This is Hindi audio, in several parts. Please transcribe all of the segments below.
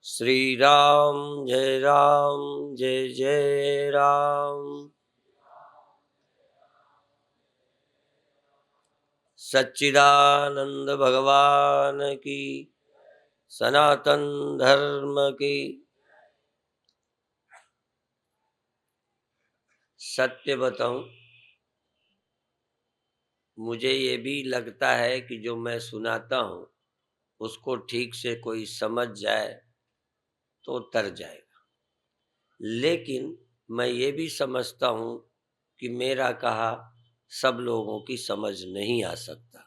श्री राम जय जय राम। सच्चिदानंद भगवान की, सनातन धर्म की। सत्य बताऊं, मुझे ये भी लगता है कि जो मैं सुनाता हूं उसको ठीक से कोई समझ जाए तो तर जाएगा, लेकिन मैं ये भी समझता हूं कि मेरा कहा सब लोगों की समझ नहीं आ सकता।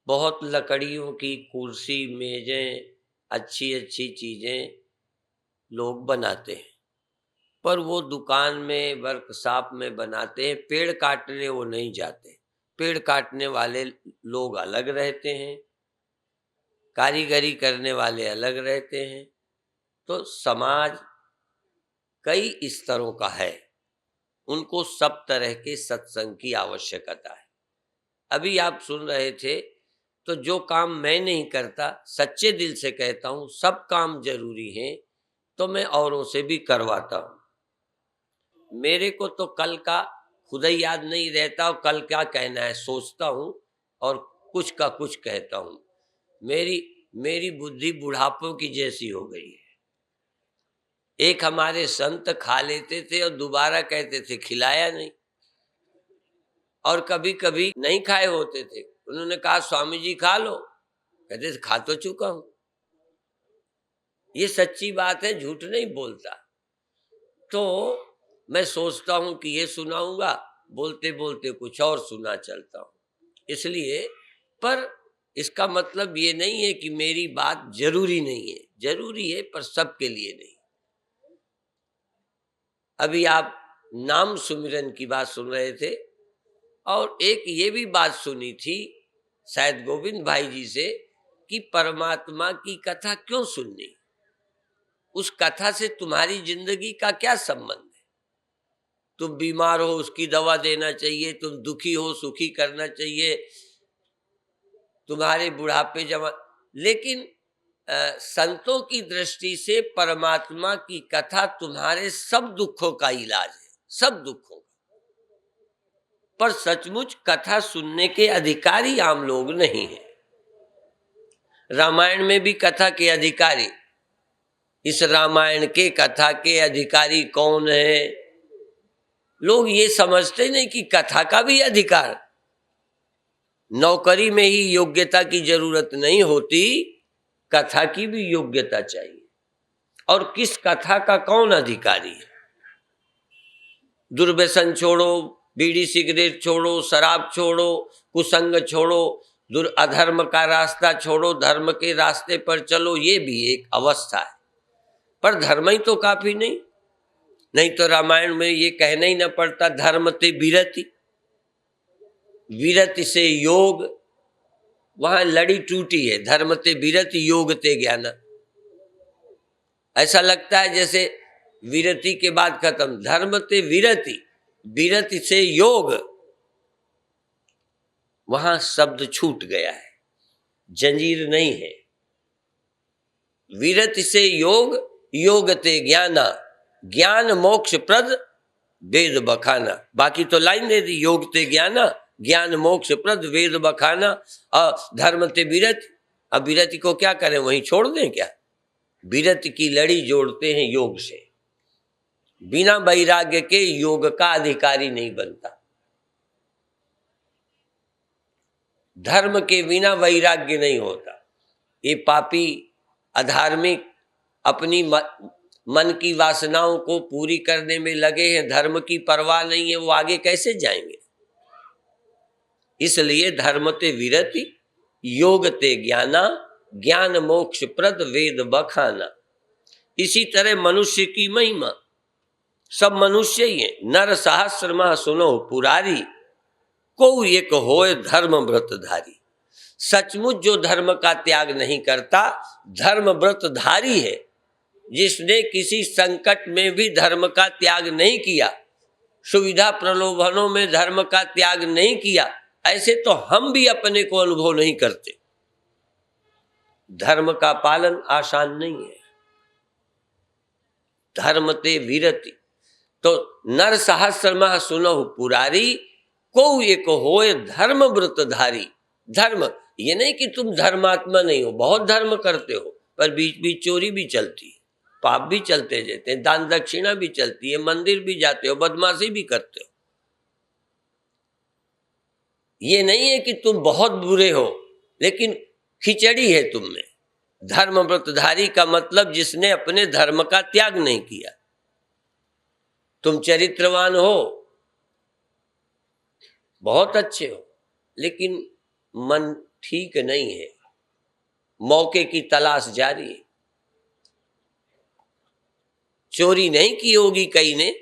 बहुत लकड़ियों की कुर्सी, मेजें, अच्छी अच्छी चीजें लोग बनाते हैं, पर वो दुकान में वर्कशॉप में बनाते हैं। पेड़ काटने वो नहीं जाते। पेड़ काटने वाले लोग अलग रहते हैं, कारीगरी करने वाले अलग रहते हैं। तो समाज कई स्तरों का है, उनको सब तरह के सत्संग की आवश्यकता है। अभी आप सुन रहे थे, तो जो काम मैं नहीं करता, सच्चे दिल से कहता हूं, सब काम जरूरी हैं, तो मैं औरों से भी करवाता हूं। मेरे को तो कल का खुद ही याद नहीं रहता, और कल क्या कहना है सोचता हूं और कुछ का कुछ कहता हूं। मेरी बुद्धि बुढ़ापों की जैसी हो गई है। एक हमारे संत खा लेते थे और दोबारा कहते थे खिलाया नहीं, और कभी कभी नहीं खाए होते थे, उन्होंने कहा स्वामी जी खा लो, कहते थे खा तो चुका हूं। ये सच्ची बात है, झूठ नहीं बोलता। तो मैं सोचता हूं कि ये सुनाऊंगा, बोलते बोलते कुछ और सुना चलता हूं। इसलिए, पर इसका मतलब ये नहीं है कि मेरी बात जरूरी नहीं है, जरूरी है पर सबके लिए नहीं। अभी आप नाम सुमिरन की बात सुन रहे थे, और एक ये भी बात सुनी थी शायद गोविंद भाई जी से, कि परमात्मा की कथा क्यों सुननी, उस कथा से तुम्हारी जिंदगी का क्या संबंध है। तुम बीमार हो उसकी दवा देना चाहिए, तुम दुखी हो सुखी करना चाहिए, तुम्हारे बुढ़ापे जमा, लेकिन संतों की दृष्टि से परमात्मा की कथा तुम्हारे सब दुखों का इलाज है, सब दुखों का। पर सचमुच कथा सुनने के अधिकारी आम लोग नहीं हैं। रामायण में भी कथा के अधिकारी, इस रामायण के कथा के अधिकारी कौन है? लोग ये समझते नहीं कि कथा का भी अधिकार, नौकरी में ही योग्यता की जरूरत नहीं होती, कथा की भी योग्यता चाहिए। और किस कथा का कौन अधिकारी है? दुर्व्यसन छोड़ो, बीड़ी सिगरेट छोड़ो, शराब छोड़ो, कुसंग छोड़ो, अधर्म का रास्ता छोड़ो, धर्म के रास्ते पर चलो, ये भी एक अवस्था है। पर धर्म ही तो काफी नहीं तो रामायण में ये कहना ही न पड़ता, धर्म ते विरति, विरति से योग। वहां लड़ी टूटी है, धर्म ते विरति योग ते ज्ञान। ऐसा लगता है जैसे विरति के बाद खत्म, धर्म ते विरति, विरति से योग। वहां शब्द छूट गया है, जंजीर नहीं है। विरति से योग, योग ते ज्ञाना, ज्ञान मोक्ष प्रद वेद बखाना। बाकी तो लाइन दे दी, योग ते ज्ञाना, ज्ञान मोक्ष प्रद वेद बखाना, और धर्म ते विरति। अब विरति को क्या करें, वहीं छोड़ दें क्या? विरति की लड़ी जोड़ते हैं योग से। बिना वैराग्य के योग का अधिकारी नहीं बनता। धर्म के बिना वैराग्य नहीं होता। ये पापी अधार्मिक अपनी मन की वासनाओं को पूरी करने में लगे हैं, धर्म की परवाह नहीं है, वो आगे कैसे जाएंगे? इसलिए धर्म ते विरति, योग ते ज्ञाना, ज्ञान मोक्ष प्रद वेद बखाना। इसी तरह मनुष्य की महिमा, सब मनुष्य ही है। नर सहस्रमा सुनो पुरारी, को एक होए धर्म व्रतधारी। सचमुच जो धर्म का त्याग नहीं करता, धर्म व्रतधारी है। जिसने किसी संकट में भी धर्म का त्याग नहीं किया, सुविधा प्रलोभनों में धर्म का त्याग नहीं किया, ऐसे तो हम भी अपने को अनुभव नहीं करते। धर्म का पालन आसान नहीं है। धर्म ते वीरति, तो नर सहस्रमा सुनहु पुरारी, को एक होए धर्म व्रतधारी। धर्म ये नहीं कि तुम धर्मात्मा नहीं हो, बहुत धर्म करते हो, पर बीच बीच चोरी भी चलती है, पाप भी चलते रहते हैं, दान दक्षिणा भी चलती है, मंदिर भी जाते हो, बदमाशी भी करते हो। ये नहीं है कि तुम बहुत बुरे हो, लेकिन खिचड़ी है तुम में। धर्म व्रतधारी का मतलब जिसने अपने धर्म का त्याग नहीं किया। तुम चरित्रवान हो, बहुत अच्छे हो, लेकिन मन ठीक नहीं है, मौके की तलाश जारी है। चोरी नहीं की होगी कई ने,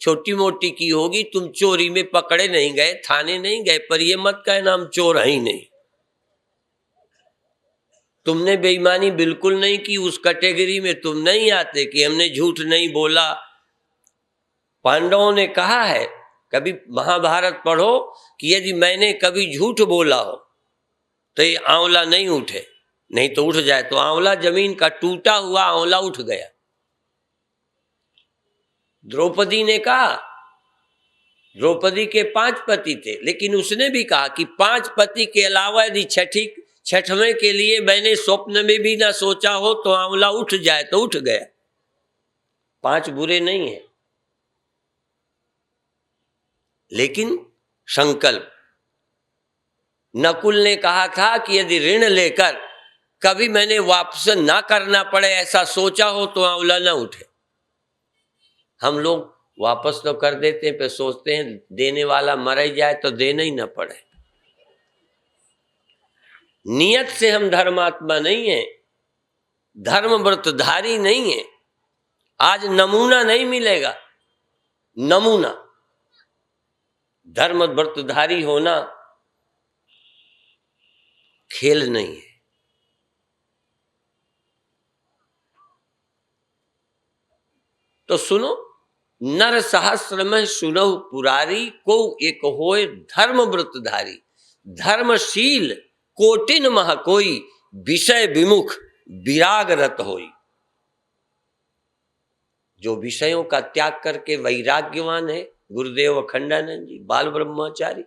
छोटी मोटी की होगी, तुम चोरी में पकड़े नहीं गए, थाने नहीं गए, पर ये मत कहना हम चोर है ही नहीं। तुमने बेईमानी बिल्कुल नहीं की, उस कैटेगरी में तुम नहीं आते कि हमने झूठ नहीं बोला। पांडवों ने कहा है, कभी महाभारत पढ़ो, कि यदि मैंने कभी झूठ बोला हो तो ये आंवला नहीं उठे, नहीं तो उठ जाए। तो आंवला जमीन का टूटा हुआ आंवला उठ गया। द्रौपदी ने कहा, द्रौपदी के 5 पति थे, लेकिन उसने भी कहा कि 5 पति के अलावा यदि छठवें के लिए मैंने स्वप्न में भी ना सोचा हो तो आंवला उठ जाए, तो उठ गया। 5 बुरे नहीं है, लेकिन संकल्प। नकुल ने कहा था कि यदि ऋण लेकर कभी मैंने वापस ना करना पड़े ऐसा सोचा हो तो आंवला ना उठे। हम लोग वापस तो कर देते हैं, पर सोचते हैं देने वाला मर ही जाए तो देना ही ना पड़े। नियत से हम धर्मात्मा नहीं है, धर्म व्रतधारी नहीं है। आज नमूना नहीं मिलेगा, नमूना। धर्म व्रतधारी होना खेल नहीं है। तो सुनो, नर सहस्र में सुनहु पुरारी, को एक होए धर्म व्रतधारी। धर्मशील कोटिन मह कोई, विषय विमुख विराग रत होई। जो विषयों का त्याग करके वैराग्यवान है, गुरुदेव अखंडानंद जी, बाल ब्रह्मचारी।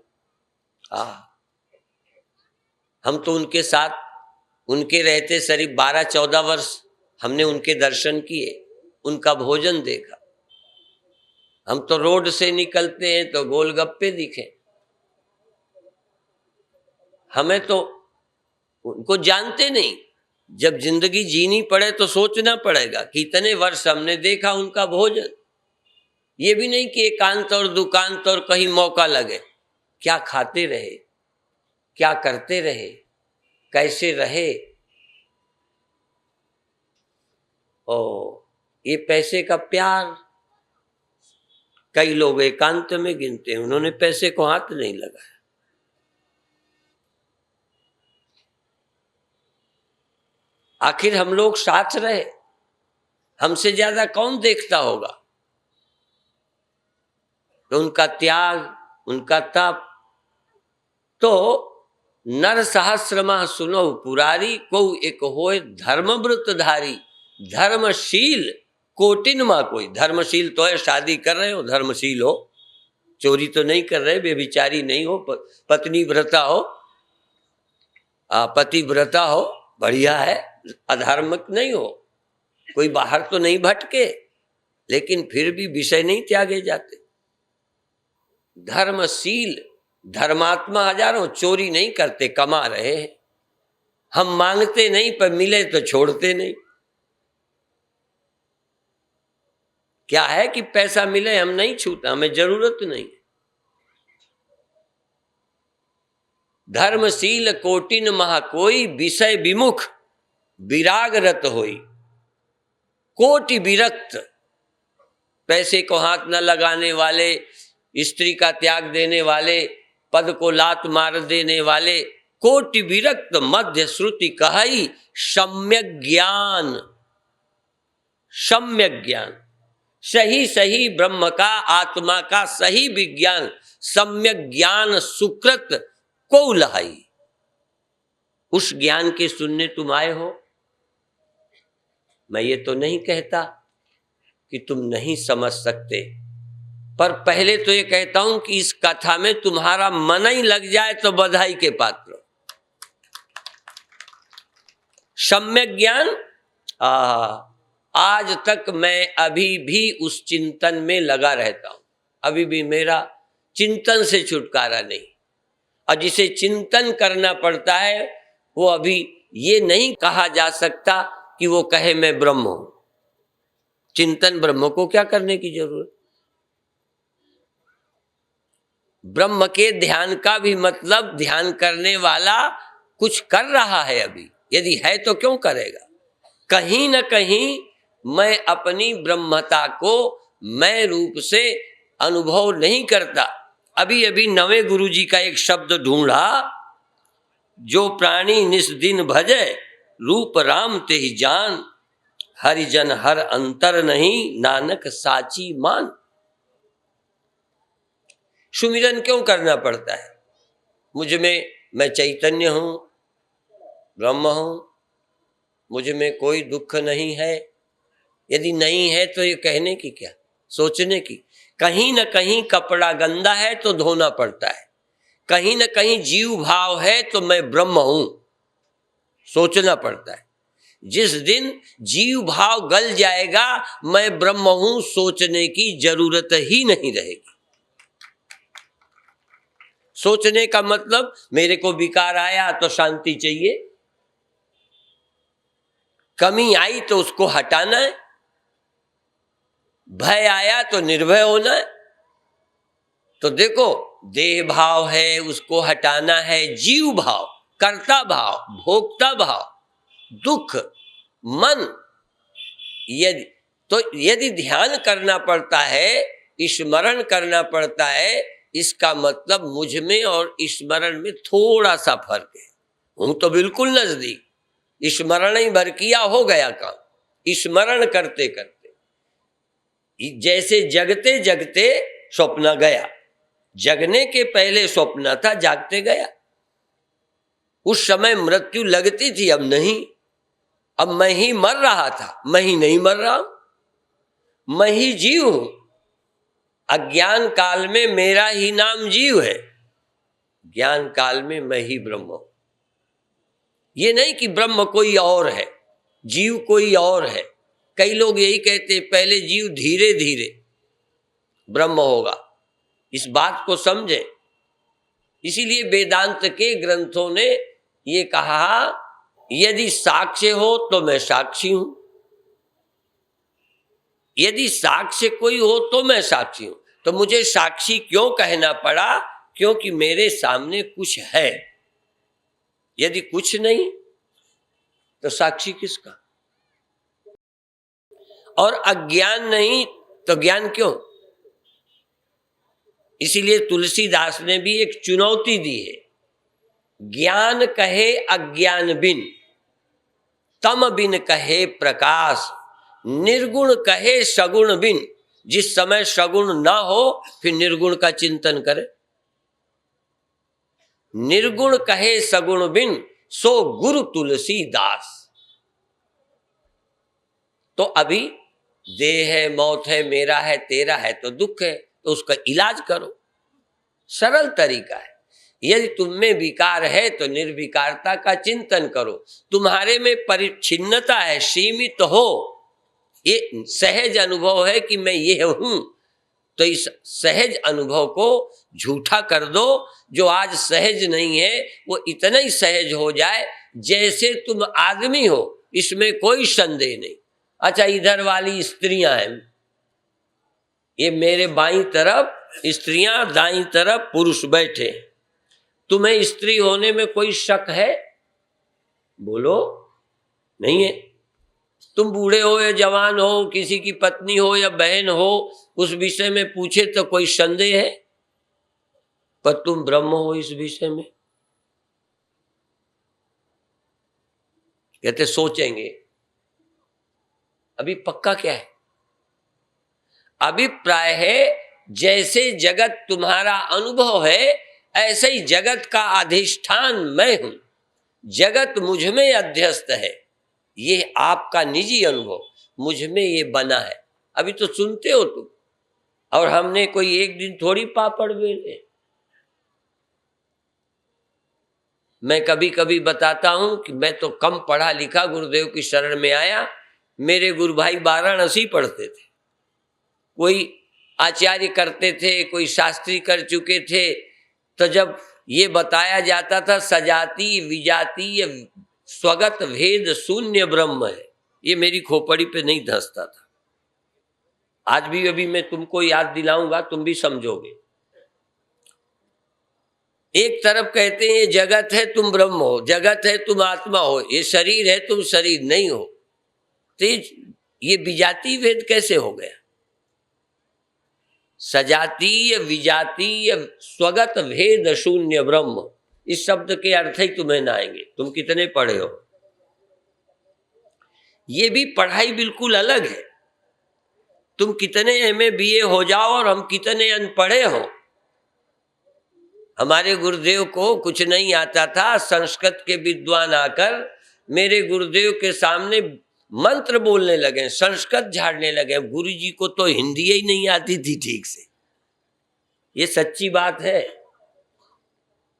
हम तो उनके साथ, उनके रहते करीब 12-14 वर्ष हमने उनके दर्शन किए, उनका भोजन देखा। हम तो रोड से निकलते हैं तो गोलगप्पे दिखे, हमें तो उनको जानते नहीं। जब जिंदगी जीनी पड़े तो सोचना पड़ेगा कि इतने वर्ष हमने देखा उनका भोजन। ये भी नहीं कि एकांत और दुकांत और कहीं मौका लगे। क्या खाते रहे, क्या करते रहे, कैसे रहे। ओ ये पैसे का प्यार कई लोग एकांत में गिनते हैं, उन्होंने पैसे को हाथ नहीं लगाया। आखिर हम लोग साथ रहे, हमसे ज्यादा कौन देखता होगा। तो उनका त्याग, उनका तप। तो नर सहस्रमा सुनो पुरारी, को एक होए धर्म व्रतधारी। धर्मशील कोटिन मा कोई। धर्मशील तो है, शादी कर रहे हो धर्मशील हो, चोरी तो नहीं कर रहे, बेविचारी नहीं हो, पत्नी व्रता हो, पति व्रता हो, बढ़िया है। अधार्मिक नहीं हो, कोई बाहर तो नहीं भटके, लेकिन फिर भी विषय नहीं त्यागे जाते। धर्मशील धर्मात्मा हजारों चोरी नहीं करते, कमा रहे हैं। हम मांगते नहीं, पर मिले तो छोड़ते नहीं। क्या है कि पैसा मिले हम नहीं छूता, हमें जरूरत नहीं। धर्मशील कोटिन महा कोई, विषय विमुख विराग रत होई। कोटि विरक्त, पैसे को हाथ न लगाने वाले, स्त्री का त्याग देने वाले, पद को लात मार देने वाले। कोटि विरक्त मध्य श्रुति कहाई, सम्यक ज्ञान। सम्यक ज्ञान, सही सही ब्रह्म का, आत्मा का सही विज्ञान। सम्यक ज्ञान सुकृत को लहाई। उस ज्ञान के सुनने तुम आए हो। मैं ये तो नहीं कहता कि तुम नहीं समझ सकते, पर पहले तो ये कहता हूं कि इस कथा में तुम्हारा मन ही लग जाए तो बधाई के पात्र। सम्यक ज्ञान, आज तक मैं अभी भी उस चिंतन में लगा रहता हूं, अभी भी मेरा चिंतन से छुटकारा नहीं। और जिसे चिंतन करना पड़ता है वो अभी ये नहीं कहा जा सकता कि वो कहे मैं ब्रह्म हूं। चिंतन ब्रह्म को क्या करने की जरूरत। ब्रह्म के ध्यान का भी मतलब ध्यान करने वाला कुछ कर रहा है अभी, यदि है तो क्यों करेगा। कहीं न कहीं मैं अपनी ब्रह्मता को मैं रूप से अनुभव नहीं करता। अभी अभी नवे गुरु जी का एक शब्द ढूंढा, जो प्राणी निस दिन भजे रूप राम ते ही जान, हरिजन हर अंतर नहीं नानक साची मान। सुमिरन क्यों करना पड़ता है। मुझ में मैं चैतन्य हूं, ब्रह्म हूं, मुझ में कोई दुख नहीं है। यदि नहीं है तो ये कहने की क्या, सोचने की। कहीं न कहीं कपड़ा गंदा है तो धोना पड़ता है, कहीं न कहीं जीव भाव है तो मैं ब्रह्म हूं, सोचना पड़ता है। जिस दिन जीव भाव गल जाएगा मैं ब्रह्म हूं, सोचने की जरूरत ही नहीं रहेगी। सोचने का मतलब मेरे को विकार आया तो शांति चाहिए, कमी आई तो उसको हटाना है, भय आया तो निर्भय होना है। तो देखो, देह भाव है उसको हटाना है, जीव भाव, कर्ता भाव, भोक्ता भाव, दुख, मन, यदि ध्यान करना पड़ता है, स्मरण करना पड़ता है, इसका मतलब मुझ में और स्मरण में थोड़ा सा फर्क है। हूं तो बिल्कुल नजदीक, स्मरण ही भर किया हो गया काम। स्मरण करते करते जैसे जगते जगते स्वप्न गया, जगने के पहले स्वप्न था, जागते गया। उस समय मृत्यु लगती थी, अब नहीं। अब मैं ही मर रहा था, मैं ही नहीं मर रहा हूं, मैं ही जीव हूं। अज्ञान काल में मेरा ही नाम जीव है, ज्ञान काल में मैं ही ब्रह्म हूं। ये नहीं कि ब्रह्म कोई और है, जीव कोई और है। कई लोग यही कहते पहले जीव धीरे धीरे ब्रह्म होगा। इस बात को समझें। इसीलिए वेदांत के ग्रंथों ने ये कहा, यदि साक्ष्य हो तो मैं साक्षी हूं, यदि साक्ष्य कोई हो तो मैं साक्षी हूं। तो मुझे साक्षी क्यों कहना पड़ा, क्योंकि मेरे सामने कुछ है। यदि कुछ नहीं तो साक्षी किसका। और अज्ञान नहीं तो ज्ञान क्यों। इसीलिए तुलसीदास ने भी एक चुनौती दी है, ज्ञान कहे अज्ञान बिन, तम बिन कहे प्रकाश, निर्गुण कहे सगुण बिन। जिस समय सगुण ना हो फिर निर्गुण का चिंतन करे। निर्गुण कहे सगुण बिन, सो गुरु तुलसीदास। तो अभी देह है, मौत है, मेरा है, तेरा है, तो दुख है, तो उसका इलाज करो। सरल तरीका है। यदि तुम में विकार है तो निर्विकारता का चिंतन करो। तुम्हारे में परिच्छिन्नता है, सीमित हो, ये सहज अनुभव है कि मैं ये हूं, तो इस सहज अनुभव को झूठा कर दो। जो आज सहज नहीं है वो इतना ही सहज हो जाए जैसे तुम आदमी हो, इसमें कोई संदेह नहीं। अच्छा, इधर वाली स्त्रियां हैं, ये मेरे बाईं तरफ स्त्रियां, दाईं तरफ पुरुष बैठे। तुम्हें स्त्री होने में कोई शक है? बोलो, नहीं है। तुम बूढ़े हो या जवान हो, किसी की पत्नी हो या बहन हो, उस विषय में पूछे तो कोई संदेह है? पर तुम ब्रह्म हो इस विषय में। कहते सोचेंगे। अभी पक्का क्या है? अभिप्राय है जैसे जगत तुम्हारा अनुभव है, ऐसे ही जगत का अधिष्ठान मैं हूं, जगत मुझ में अध्यस्त है। ये आपका निजी अनुभव, मुझ में ये बना है। अभी तो सुनते हो तुम, और हमने कोई एक दिन थोड़ी पापड़ बेले। मैं कभी कभी बताता हूं कि मैं तो कम पढ़ा लिखा गुरुदेव की शरण में आया। मेरे गुरु भाई वाराणसी पढ़ते थे, कोई आचार्य करते थे, कोई शास्त्री कर चुके थे। तो जब ये बताया जाता था सजाति विजातीय स्वगत भेद शून्य ब्रह्म है, ये मेरी खोपड़ी पे नहीं धंसता था। आज भी अभी मैं तुमको याद दिलाऊंगा, तुम भी समझोगे। एक तरफ कहते हैं ये जगत है तुम ब्रह्म हो, जगत है तुम आत्मा हो, ये शरीर है तुम शरीर नहीं हो। तो ये विजातीय भेद कैसे हो गया? सजातीय विजातीय स्वगत भेद शून्य ब्रह्म, इस शब्द के अर्थ ही तुम्हें ना आएंगे, तुम कितने पढ़े हो। ये भी पढ़ाई बिल्कुल अलग है। तुम कितने MA BA हो जाओ और हम कितने अनपढ़े हो। हमारे गुरुदेव को कुछ नहीं आता था, संस्कृत के विद्वान आकर मेरे गुरुदेव के सामने मंत्र बोलने लगे, संस्कृत झाड़ने लगे। गुरुजी को तो हिंदी ही नहीं आती थी ठीक से, ये सच्ची बात है।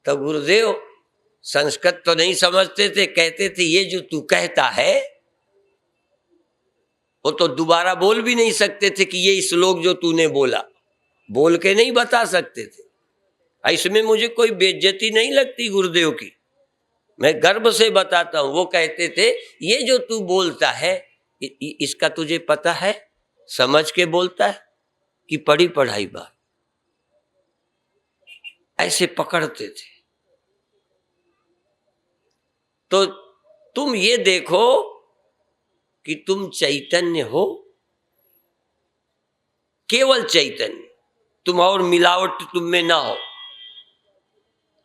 तो गुरुदेव संस्कृत तो नहीं समझते थे, कहते थे ये जो तू कहता है, वो तो दोबारा बोल भी नहीं सकते थे कि ये श्लोक जो तूने बोला, बोल के नहीं बता सकते थे। इसमें मुझे कोई बेइज्जती नहीं लगती गुरुदेव की, मैं गर्व से बताता हूं। वो कहते थे ये जो तू बोलता है इसका तुझे पता है, समझ के बोलता है कि पढ़ी पढ़ाई बात, ऐसे पकड़ते थे। तो तुम ये देखो कि तुम चैतन्य हो, केवल चैतन्य, तुम और मिलावट तुम में ना हो।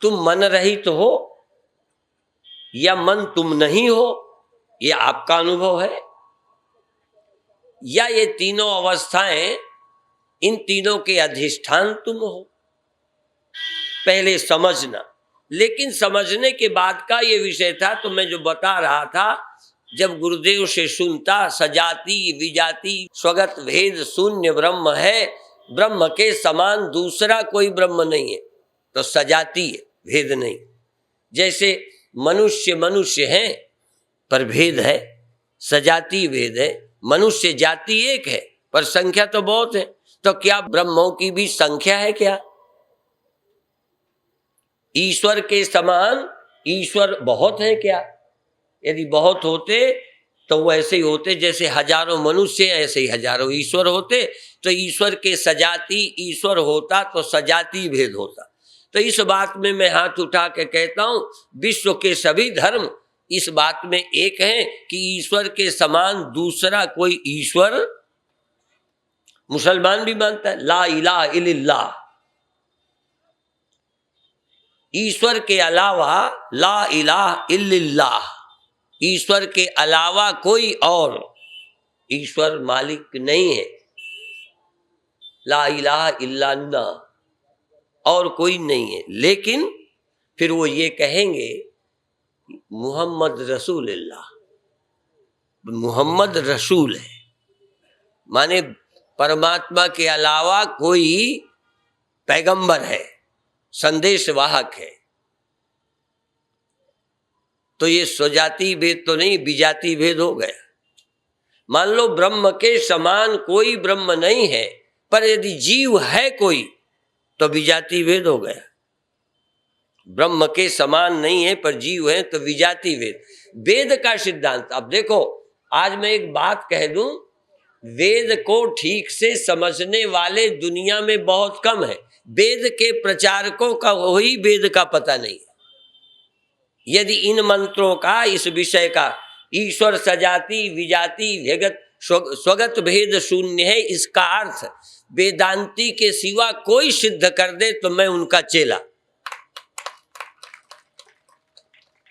तुम मन रहित हो या मन तुम नहीं हो, ये आपका अनुभव है, या ये तीनों अवस्थाएं, इन तीनों के अधिष्ठान तुम हो। पहले समझना। लेकिन समझने के बाद का ये विषय था, तो मैं जो बता रहा था, जब गुरुदेव से सुनता सजाति विजाति स्वगत भेद शून्य ब्रह्म है, ब्रह्म के समान दूसरा कोई ब्रह्म नहीं है, तो सजाति है, भेद नहीं। जैसे मनुष्य मनुष्य हैं पर भेद है, सजाति भेद है। मनुष्य जाति एक है पर संख्या तो बहुत है, तो क्या ब्रह्मों की भी संख्या है क्या? ईश्वर के समान ईश्वर बहुत है क्या? यदि बहुत होते तो वो ऐसे ही होते, जैसे हजारों मनुष्य ऐसे ही हजारों ईश्वर होते। तो ईश्वर के सजाति ईश्वर होता तो सजाति भेद होता। तो इस बात में मैं हाथ उठा के कहता हूं, विश्व के सभी धर्म इस बात में एक हैं कि ईश्वर के समान दूसरा कोई ईश्वर, मुसलमान भी मानता है ला इलाहा इल्लल्लाह, ईश्वर के अलावा ला इलाहा इल्लल्लाह, ईश्वर के अलावा कोई और ईश्वर मालिक नहीं है। ला इलाहा इल्लल्लाह, और कोई नहीं है। लेकिन फिर वो ये कहेंगे मुहम्मद रसूलुल्लाह, मुहम्मद रसूल है, माने परमात्मा के अलावा कोई पैगंबर है, संदेशवाहक है। तो ये स्वजाति भेद तो नहीं, विजाति भेद हो गया। मान लो ब्रह्म के समान कोई ब्रह्म नहीं है, पर यदि जीव है कोई तो विजाति भेद हो गया। ब्रह्म के समान नहीं है पर जीव है तो विजाति भेद, वेद का सिद्धांत। अब देखो, आज मैं एक बात कह दूं, वेद को ठीक से समझने वाले दुनिया में बहुत कम है। वेद के प्रचारकों का वही वेद का पता नहीं है। यदि इन मंत्रों का, इस विषय का, ईश्वर सजाति विजाति भेगत स्वगत भेद शून्य है, इसका अर्थ वेदांती के सिवा कोई सिद्ध कर दे तो मैं उनका चेला।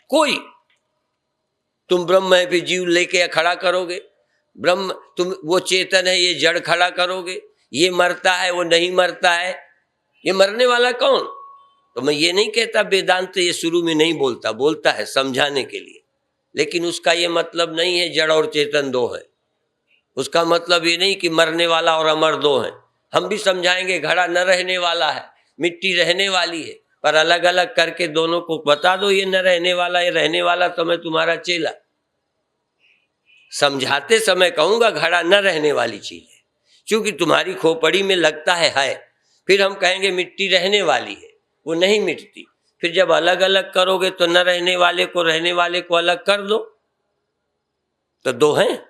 कोई, तुम ब्रह्म है फिर जीव लेके खड़ा करोगे, ब्रह्म तुम वो चेतन है ये जड़ खड़ा करोगे, ये मरता है वो नहीं मरता है, ये मरने वाला कौन? तो मैं ये नहीं कहता वेदांत ये शुरू में नहीं बोलता, बोलता है समझाने के लिए, लेकिन उसका ये मतलब नहीं है जड़ और चेतन दो है। उसका मतलब ये नहीं कि मरने वाला और अमर दो हैं। हम भी समझाएंगे घड़ा न रहने वाला है, मिट्टी रहने वाली है, पर अलग अलग करके दोनों को बता दो, ये न रहने वाला, ये रहने वाला, तो मैं तुम्हारा चेला। समझाते समय कहूंगा घड़ा न रहने वाली चीज है, क्योंकि तुम्हारी खोपड़ी में लगता है। फिर हम कहेंगे मिट्टी रहने वाली है, वो नहीं मिटती। फिर जब अलग अलग करोगे तो न रहने वाले को रहने वाले को अलग कर दो, तो दो हैं।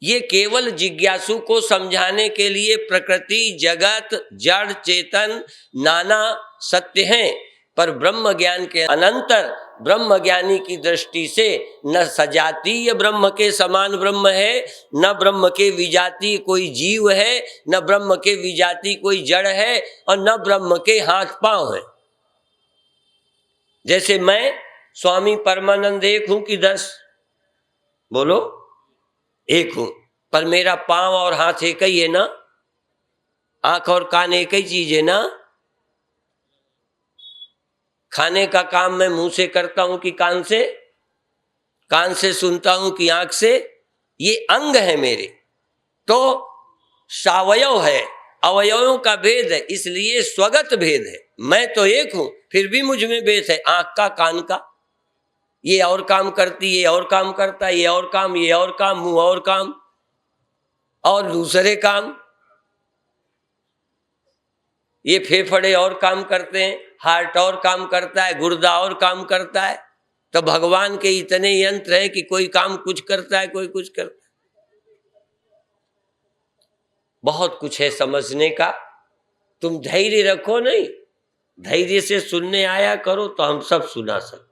ये केवल जिज्ञासु को समझाने के लिए प्रकृति, जगत, जड़, चेतन नाना सत्य हैं, पर ब्रह्म ज्ञान के अनंतर ब्रह्म ज्ञानी की दृष्टि से न सजातीय ब्रह्म के समान ब्रह्म है, न ब्रह्म के विजातीय कोई जीव है, न ब्रह्म के विजातीय कोई जड़ है, और न ब्रह्म के हाथ पांव है। जैसे मैं स्वामी परमानंद एक हूं कि 10? बोलो, एक हूं, पर मेरा पांव और हाथ एक ही है ना, आंख और कान एक ही चीज है ना। खाने का काम मैं मुंह से करता हूं कि कान से, कान से सुनता हूं कि आंख से, ये अंग है मेरे, तो सावयव है, अवयवों का भेद है, इसलिए स्वगत भेद है। मैं तो एक हूं, फिर भी मुझ में भेद है, आंख का, कान का, ये और काम करती, ये और काम करता, ये और काम, ये और काम, मुंह और काम और दूसरे काम, ये फेफड़े और काम करते हैं, हार्ट और काम करता है, गुर्दा और काम करता है। तो भगवान के इतने यंत्र हैं कि कोई काम कुछ करता है, कोई कुछ करता है। बहुत कुछ है समझने का, तुम धैर्य रखो। नहीं, धैर्य से सुनने आया करो तो हम सब सुना सकते।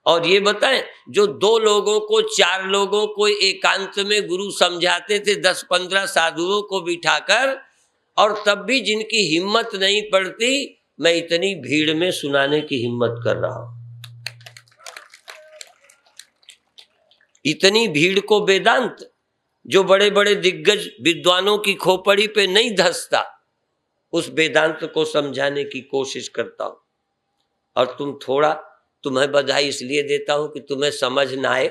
और ये बताएं, जो 2 लोगों को, 4 लोगों को एकांत में गुरु समझाते थे, 10-15 साधुओं को बिठाकर, और तब भी जिनकी हिम्मत नहीं पड़ती, मैं इतनी भीड़ में सुनाने की हिम्मत कर रहा हूं। इतनी भीड़ को वेदांत, जो बड़े बड़े दिग्गज विद्वानों की खोपड़ी पे नहीं धंसता, उस वेदांत को समझाने की कोशिश करता हूं। और तुम्हें बधाई इसलिए देता हूं कि तुम्हें समझ ना आए।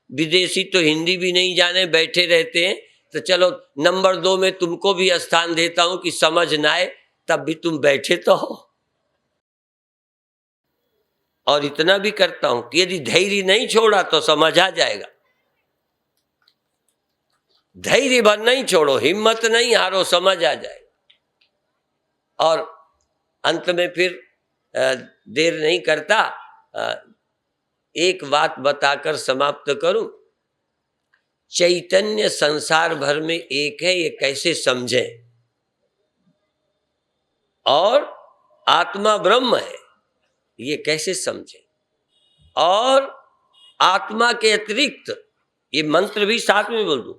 विदेशी तो हिंदी भी नहीं जाने बैठे रहते हैं, तो चलो नंबर 2 में तुमको भी स्थान देता हूं कि समझ ना आए, तब भी तुम बैठे तो हो। और इतना भी करता हूं कि यदि धैर्य नहीं छोड़ा तो समझ आ जाएगा। धैर्य भर नहीं छोड़ो, हिम्मत नहीं हारो, समझ आ जाएगा। और अंत में फिर देर नहीं करता, एक बात बताकर समाप्त करूं। चैतन्य संसार भर में एक है, ये कैसे समझें? और आत्मा ब्रह्म है, ये कैसे समझें? और आत्मा के अतिरिक्त, ये मंत्र भी साथ में बोल दूं,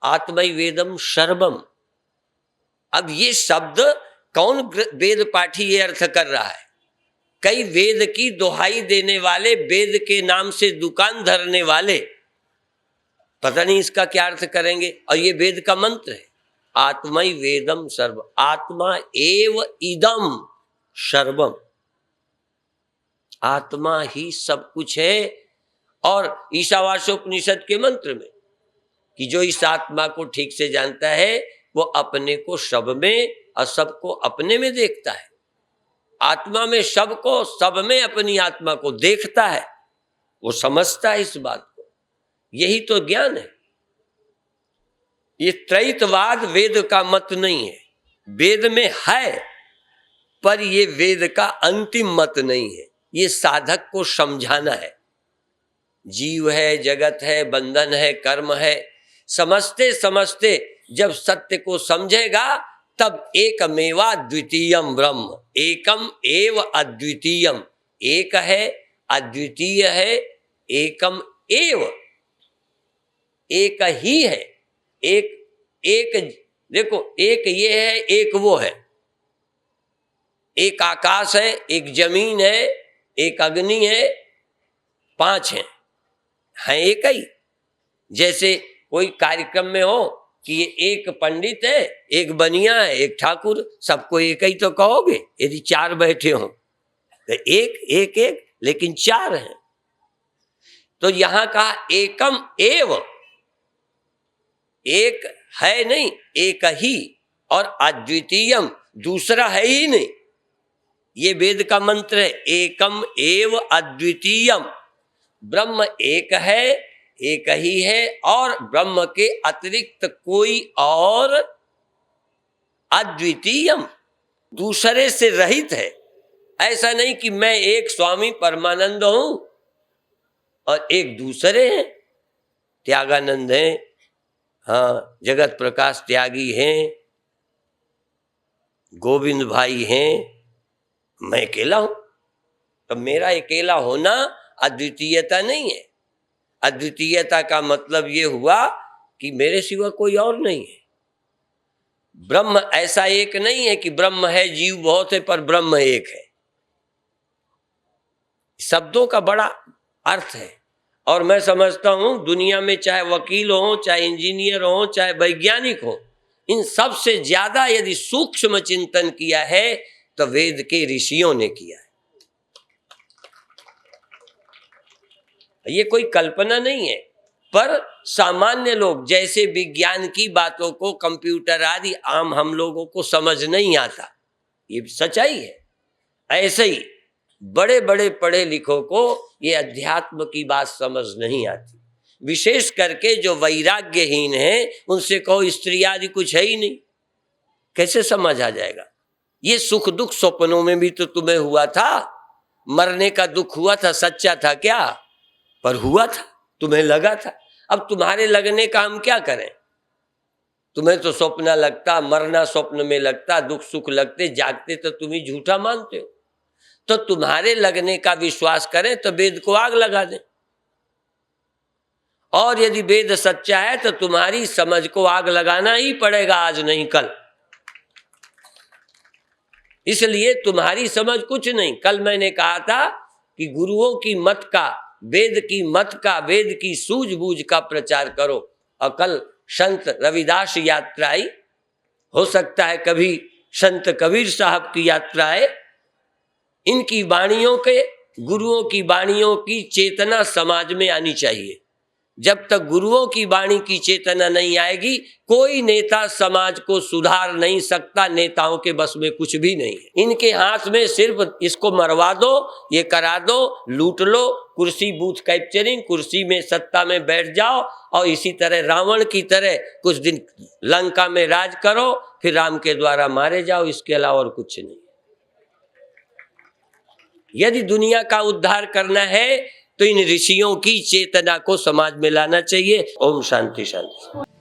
आत्मै वेदम सर्वम। अब ये शब्द कौन वेद पाठी ये अर्थ कर रहा है? कई वेद की दुहाई देने वाले, वेद के नाम से दुकान धरने वाले पता नहीं इसका क्या अर्थ करेंगे। और ये वेद का मंत्र है, आत्मै वेदम सर्व, आत्मा एव इदम सर्वम, आत्मा ही सब कुछ है। और ईशावास्योपनिषद के मंत्र में कि जो इस आत्मा को ठीक से जानता है, वो अपने को सब में और सबको अपने में देखता है। आत्मा में सबको, सब में अपनी आत्मा को देखता है, वो समझता है इस बात को। यही तो ज्ञान है। ये त्रैतवाद वेद का मत नहीं है, वेद में है, पर ये वेद का अंतिम मत नहीं है। ये साधक को समझाना है। जीव है, जगत है, बंधन है, कर्म है, समझते समझते जब सत्य को समझेगा, तब एकमेवा द्वितीयम ब्रह्म, एकम एव अद्वितीयम, एक है, अद्वितीय है, एकम एव, एक ही है। एक देखो, एक ये है, एक वो है, एक आकाश है, एक जमीन है, एक अग्नि है, 5 हैं एक ही। जैसे कोई कार्यक्रम में हो कि ये एक पंडित है, एक बनिया है, एक ठाकुर, सबको एक ही तो कहोगे यदि चार बैठे हो तो एक एक एक, लेकिन चार हैं। तो यहां कहा एकम एव, एक है नहीं, एक ही, और अद्वितीयम, दूसरा है ही नहीं। ये वेद का मंत्र है, एकम एव अद्वितीयम, ब्रह्म एक है, एक ही है, और ब्रह्म के अतिरिक्त कोई और अद्वितीयम, दूसरे से रहित है। ऐसा नहीं कि मैं एक स्वामी परमानंद हूं और एक दूसरे हैं, त्यागानंद हैं, हाँ, जगत प्रकाश त्यागी हैं, गोविंद भाई हैं, मैं अकेला हूं। तो मेरा अकेला होना अद्वितीयता नहीं है। अद्वितीयता का मतलब ये हुआ कि मेरे सिवा कोई और नहीं है। ब्रह्म ऐसा एक नहीं है कि ब्रह्म है, जीव बहुत है, पर ब्रह्म एक है। शब्दों का बड़ा अर्थ है, और मैं समझता हूं दुनिया में चाहे वकील हो, चाहे इंजीनियर हो, चाहे वैज्ञानिक हो, इन सब से ज्यादा यदि सूक्ष्म चिंतन किया है तो वेद के ऋषियों ने किया है। ये कोई कल्पना नहीं है, पर सामान्य लोग जैसे विज्ञान की बातों को, कंप्यूटर आदि आम हम लोगों को समझ नहीं आता, ये सच्चाई है। ऐसे ही बड़े बड़े पढ़े लिखों को ये अध्यात्म की बात समझ नहीं आती। विशेष करके जो वैराग्यहीन है, उनसे कहो स्त्री आदि कुछ है ही नहीं, कैसे समझ आ जाएगा? ये सुख दुख सपनों में भी तो तुम्हें हुआ था, मरने का दुख हुआ था, सच्चा था क्या? पर हुआ था, तुम्हें लगा था। अब तुम्हारे लगने का हम क्या करें? तुम्हें तो स्वप्न लगता, मरना स्वप्न में लगता, दुख सुख लगते, जागते तो तुम ही झूठा मानते हो। तो तुम्हारे लगने का विश्वास करें तो वेद को आग लगा दें, और यदि वेद सच्चा है तो तुम्हारी समझ को आग लगाना ही पड़ेगा, आज नहीं कल। इसलिए तुम्हारी समझ कुछ नहीं। कल मैंने कहा था कि गुरुओं की मत का, वेद की मत का, वेद की सूझबूझ का प्रचार करो। और कल संत रविदास यात्रा आई, हो सकता है कभी संत कबीर साहब की यात्रा है। इनकी वाणियों के, गुरुओं की वाणियों की चेतना समाज में आनी चाहिए। जब तक गुरुओं की वाणी की चेतना नहीं आएगी, कोई नेता समाज को सुधार नहीं सकता। नेताओं के बस में कुछ भी नहीं है। इनके हाथ में सिर्फ इसको मरवा दो, ये करा दो, लूट लो, कुर्सी, बूथ कैप्चरिंग, कुर्सी में सत्ता में बैठ जाओ, और इसी तरह रावण की तरह कुछ दिन लंका में राज करो, फिर राम के द्वारा मारे जाओ। इसके अलावा और कुछ नहीं। यदि दुनिया का उद्धार करना है तो इन ऋषियों की चेतना को समाज में लाना चाहिए। ओम शांति शांति।